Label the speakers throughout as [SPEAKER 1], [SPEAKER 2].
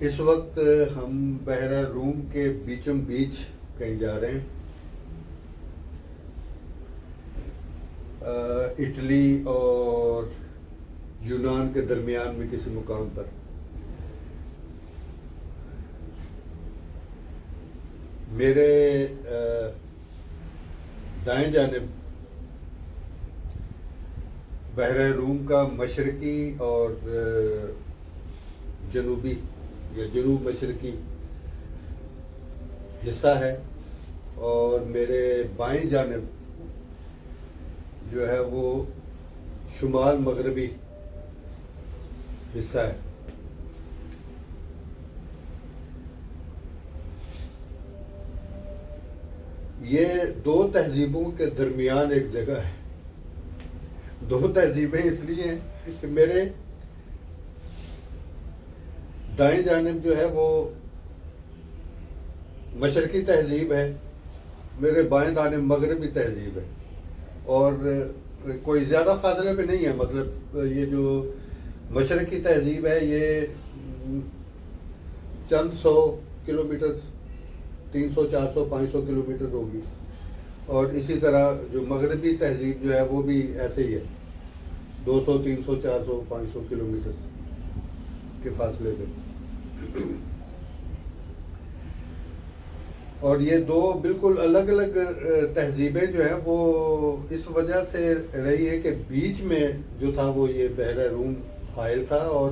[SPEAKER 1] اس وقت ہم بحیرہ روم کے بیچوں بیچ کہیں جا رہے ہیں، اٹلی اور یونان کے درمیان میں کسی مقام پر۔ میرے دائیں جانب بحیرہ روم کا مشرقی اور جنوبی یا جنوب مشرقی حصہ ہے، اور میرے بائیں جانب جو ہے وہ شمال مغربی حصہ ہے۔ یہ دو تہذیبوں کے درمیان ایک جگہ ہے۔ دو تہذیبیں اس لیے ہیں کہ میرے دائیں جانب جو ہے وہ مشرقی تہذیب ہے، میرے بائیں جانب مغربی تہذیب ہے، اور کوئی زیادہ فاصلے پہ نہیں ہے۔ مطلب یہ جو مشرقی تہذیب ہے یہ چند 100 کلومیٹر، 300 400 500 کلومیٹر ہوگی، اور اسی طرح جو مغربی تہذیب جو ہے وہ بھی ایسے ہی ہے، 200 300 400 500 کلومیٹر کے فاصلے پہ۔ اور یہ دو بالکل الگ الگ تہذیبیں جو ہیں وہ اس وجہ سے رہی ہے کہ بیچ میں جو تھا وہ یہ بحیرہ روم حائل تھا، اور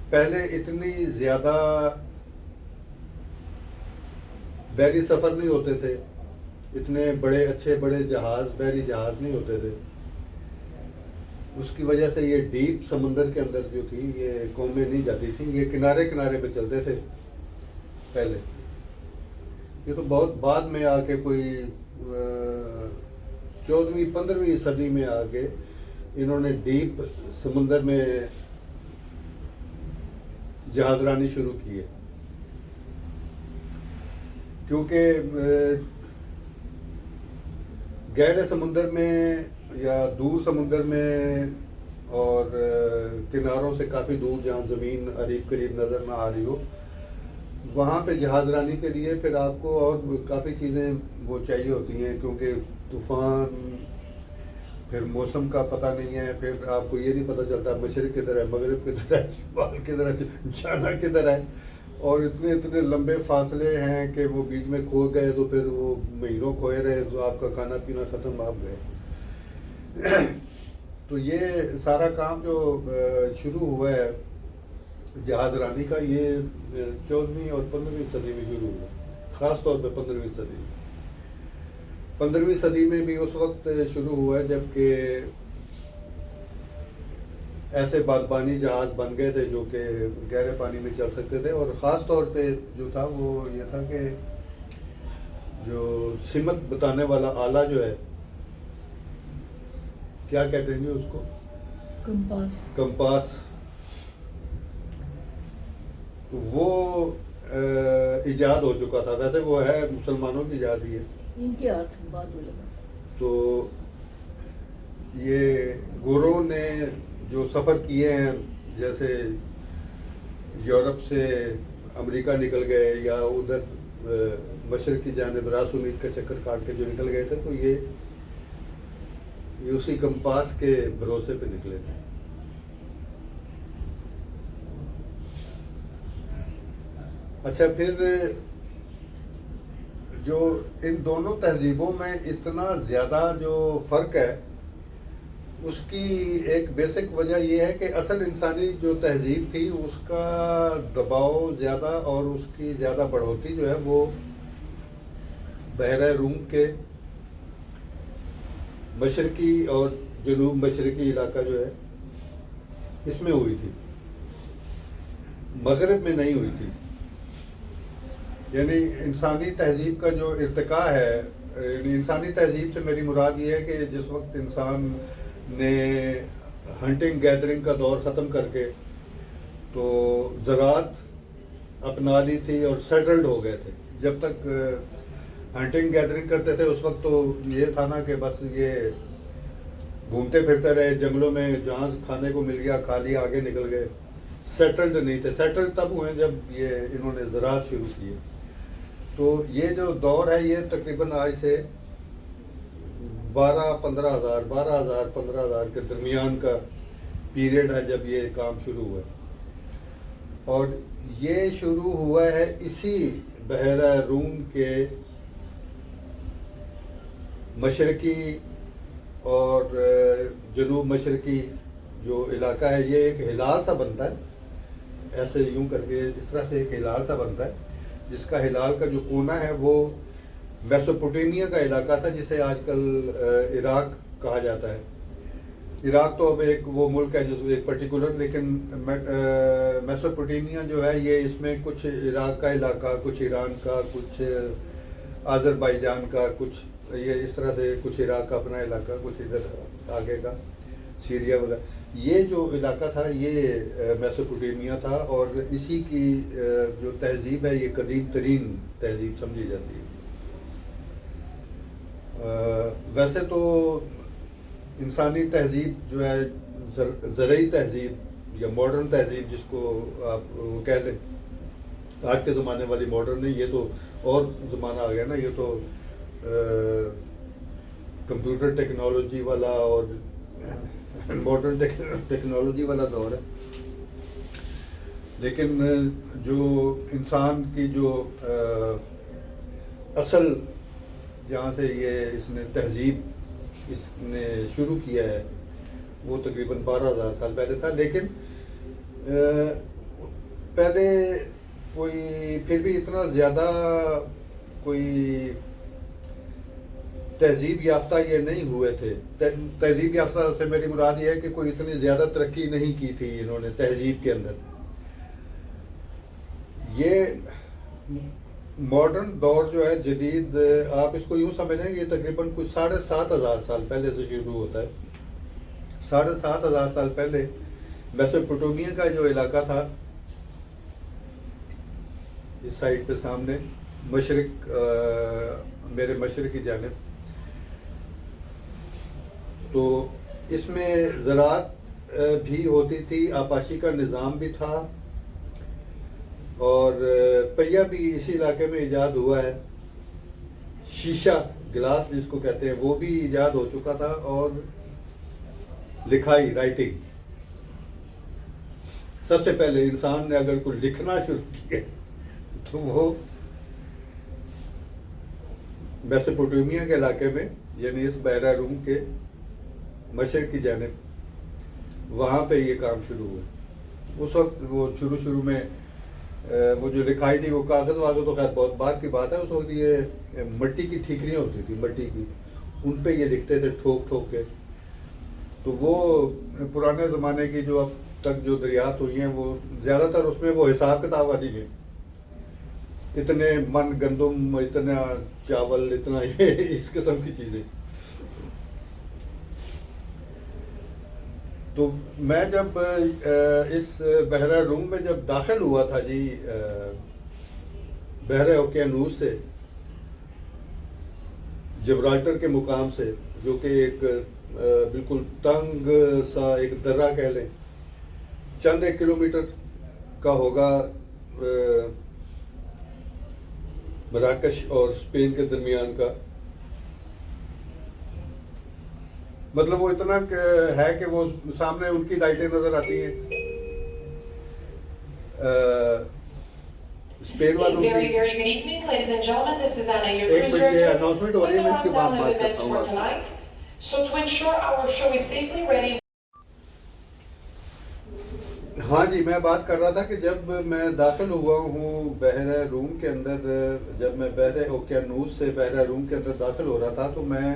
[SPEAKER 1] پہلے اتنی زیادہ بحری سفر نہیں ہوتے تھے، اتنے بڑے اچھے بڑے جہاز، بحری جہاز نہیں ہوتے تھے۔ اس کی وجہ سے یہ ڈیپ سمندر کے اندر جو تھی یہ قومیں نہیں جاتی تھیں، یہ کنارے کنارے پہ چلتے تھے پہلے۔ یہ تو بہت بعد میں آ کے کوئی 14ویں 15ویں صدی میں آ کے انہوں نے ڈیپ سمندر میں جہاز رانی شروع کی ہے، کیونکہ گہرے سمندر میں یا دور سمندر میں اور کناروں سے کافی دور جہاں زمین قریب قریب نظر نہ آ رہی ہو، وہاں پہ جہاز رانی کے لیے پھر آپ کو اور کافی چیزیں وہ چاہیے ہوتی ہیں، کیونکہ طوفان، پھر موسم کا پتہ نہیں ہے، پھر آپ کو یہ نہیں پتہ چلتا مشرق کدھر ہے، مغرب کدھر ہے، شمال کدھر ہے، جانا کدھر ہے، اور اتنے لمبے فاصلے ہیں کہ وہ بیچ میں کھو گئے تو پھر وہ مہینوں کھوئے رہے تو آپ کا کھانا پینا ختم، آپ گئے۔ تو یہ سارا کام جو شروع ہوا ہے جہاز رانی کا، یہ 14ویں اور 15ویں صدی میں شروع ہوا، خاص طور پہ 15ویں صدی میں۔ 15ویں صدی میں بھی اس وقت شروع ہوا ہے جب کہ ایسے بادبانی جہاز بن گئے تھے جو کہ گہرے پانی میں چل سکتے تھے، اور خاص طور پہ جو تھا وہ یہ تھا کہ جو سمت بتانے والا آلہ جو ہے، کیا کہتے ہیں اس کو، کمپاس، وہ ایجاد ہو چکا تھا۔ ویسے وہ ہے مسلمانوں کی ایجاد ہی ہے،
[SPEAKER 2] ان کے ہاتھ بعد میں لگا۔
[SPEAKER 1] تو یہ گوروں نے جو سفر کیے ہیں، جیسے یورپ سے امریکہ نکل گئے یا ادھر مشرق کی جانب راس امید کا چکر کاٹ کے جو نکل گئے تھے، تو یہ اسی کمپاس کے بھروسے پہ نکلے تھے۔ اچھا، پھر جو ان دونوں تہذیبوں میں اتنا زیادہ جو فرق ہے، اس کی ایک بیسک وجہ یہ ہے کہ اصل انسانی جو تہذیب تھی اس کا دباؤ زیادہ اور اس کی زیادہ بڑھوتی جو ہے وہ بحیرہ روم کے مشرقی اور جنوب مشرقی علاقہ جو ہے اس میں ہوئی تھی، مغرب میں نہیں ہوئی تھی۔ یعنی انسانی تہذیب کا جو ارتقاء ہے، انسانی تہذیب سے میری مراد یہ ہے کہ جس وقت انسان نے ہنٹنگ گیدرنگ کا دور ختم کر کے تو زراعت اپنا لی تھی اور سیٹلڈ ہو گئے تھے۔ جب تک ہنٹنگ گیدرنگ کرتے تھے اس وقت تو یہ تھا نا کہ بس یہ گھومتے پھرتے رہے جنگلوں میں، جہاں کھانے کو مل گیا کھا لیا، آگے نکل گئے. سیٹلڈ نہیں تھے. سیٹلڈ تب ہوئے جب یہ انہوں نے زراعت شروع کی ہے. تو یہ جو دور ہے یہ تقریباً آج سے 12,000 15,000 کے درمیان کا پیریڈ ہے جب یہ کام شروع ہوا ہے. اور یہ شروع ہوا ہے اسی بحیرہ روم کے مشرقی اور جنوب مشرقی جو علاقہ ہے، یہ ایک ہلال سا بنتا ہے، ایسے یوں کر کے اس طرح سے ایک ہلال سا بنتا ہے، جس کا ہلال کا جو کونا ہے وہ میسوپوٹیمیا کا علاقہ تھا، جسے آج کل عراق کہا جاتا ہے. عراق تو اب ایک وہ ملک ہے جس ایک پرٹیکولر، لیکن میسوپوٹیمیا جو ہے یہ اس میں کچھ عراق کا علاقہ، کچھ ایران کا، کچھ آذربائیجان کا، کچھ یہ اس طرح سے کچھ عراق کا اپنا علاقہ، کچھ ادھر آگے کا سیریا وغیرہ. یہ جو علاقہ تھا یہ میسوپوٹیمیا تھا، اور اسی کی جو تہذیب ہے یہ قدیم ترین تہذیب سمجھی جاتی ہے. ویسے تو انسانی تہذیب جو ہے زرعی تہذیب یا ماڈرن تہذیب جس کو آپ کہہ لیں، آج کے زمانے والی ماڈرن نہیں، یہ تو اور زمانہ آ گیا نا، یہ تو کمپیوٹر ٹیکنالوجی والا اور ماڈرن ٹیکنالوجی والا دور ہے. لیکن جو انسان کی جو اصل جہاں سے یہ اس نے تہذیب اس نے شروع کیا ہے وہ تقریباً 12,000 سال پہلے تھا. لیکن پہلے کوئی پھر بھی اتنا زیادہ کوئی تہذیب یافتہ یہ نہیں ہوئے تھے. تہذیب یافتہ سے میری مراد یہ ہے کہ کوئی اتنی زیادہ ترقی نہیں کی تھی انہوں نے تہذیب کے اندر. یہ ماڈرن دور جو ہے جدید، آپ اس کو یوں سمجھیں کہ یہ تقریباً کچھ 7,500 سال پہلے سے شروع ہوتا ہے. 7,500 سال پہلے میسوپوٹیمیا کا جو علاقہ تھا اس سائڈ پہ سامنے مشرق، میرے مشرق کی جانب، تو اس میں زراعت بھی ہوتی تھی، آبپاشی کا نظام بھی تھا، اور پہیہ بھی اسی علاقے میں ایجاد ہوا ہے. شیشہ گلاس جس کو کہتے ہیں وہ بھی ایجاد ہو چکا تھا، اور لکھائی رائٹنگ. سب سے پہلے انسان نے اگر کوئی لکھنا شروع کیا تو وہ میسوپوٹیمیا کے علاقے میں، یعنی اس بحیرہ روم کے مشرق کی جانب، وہاں پہ یہ کام شروع ہوا. اس وقت وہ شروع میں وہ جو لکھائی تھی وہ کاغذ واغذ تو خیر بہت بعد کی بات ہے. اس وقت یہ مٹی کی ٹھیکریاں ہوتی تھی، مٹی کی، ان پہ یہ لکھتے تھے ٹھوک ٹھوک کے. تو وہ پرانے زمانے کی جو اب تک جو دریافت ہوئی ہیں وہ زیادہ تر اس میں وہ حساب کتاب والی ہیں، اتنے من گندم، اتنا چاول، اتنا یہ اس قسم کی چیزیں. تو میں جب اس بحیرہ روم میں جب داخل ہوا تھا جی، بحر اوقیانوس سے، جبرالٹر کے مقام سے، جو کہ ایک بالکل تنگ سا ایک درہ کہہ لیں، چند 1 کلومیٹر کا ہوگا مراکش اور اسپین کے درمیان کا. مطلب وہ اتنا ہے کہ وہ سامنے ان کی لائٹیں نظر آتی ہیں، اسپین والوں کی. ایک منٹ یہ اناؤنسمنٹ ہو رہی ہے، میں اس کے بعد بات کرتا ہوں. ہاں جی، میں بات کر رہا تھا کہ جب میں داخل ہوا ہوں بحیرہ روم کے اندر، جب میں بحر اوقیانوس سے بحیرہ روم کے اندر داخل ہو رہا تھا تو میں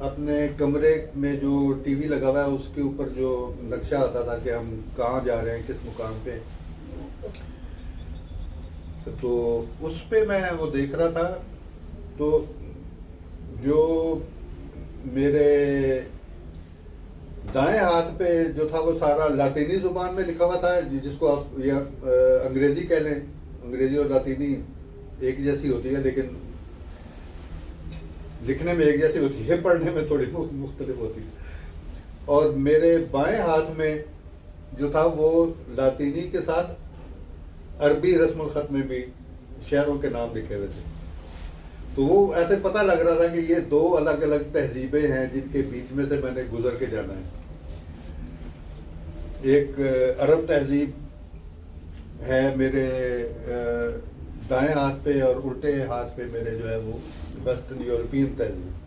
[SPEAKER 1] اپنے کمرے میں جو ٹی وی لگا ہوا ہے اس کے اوپر جو نقشہ آتا تھا کہ ہم کہاں جا رہے ہیں، کس مقام پہ، تو اس پہ میں وہ دیکھ رہا تھا. تو جو میرے دائیں ہاتھ پہ جو تھا وہ سارا لاطینی زبان میں لکھا ہوا تھا، جس کو آپ یا انگریزی کہہ لیں. انگریزی اور لاطینی ایک جیسی ہوتی ہے، لیکن لکھنے میں ایک جیسی ہوتی ہے، پڑھنے میں تھوڑی مختلف ہوتی ہے. اور میرے بائیں ہاتھ میں جو تھا وہ لاطینی کے ساتھ عربی رسم الخط میں بھی شہروں کے نام لکھے ہوئے تھے. تو وہ ایسے پتہ لگ رہا تھا کہ یہ دو الگ الگ تہذیبیں ہیں جن کے بیچ میں سے میں نے گزر کے جانا ہے. ایک عرب تہذیب ہے میرے دائیں ہاتھ پہ، اور الٹے ہاتھ پہ میرے جو ہے وہ ویسٹرن یورپین تہذیب.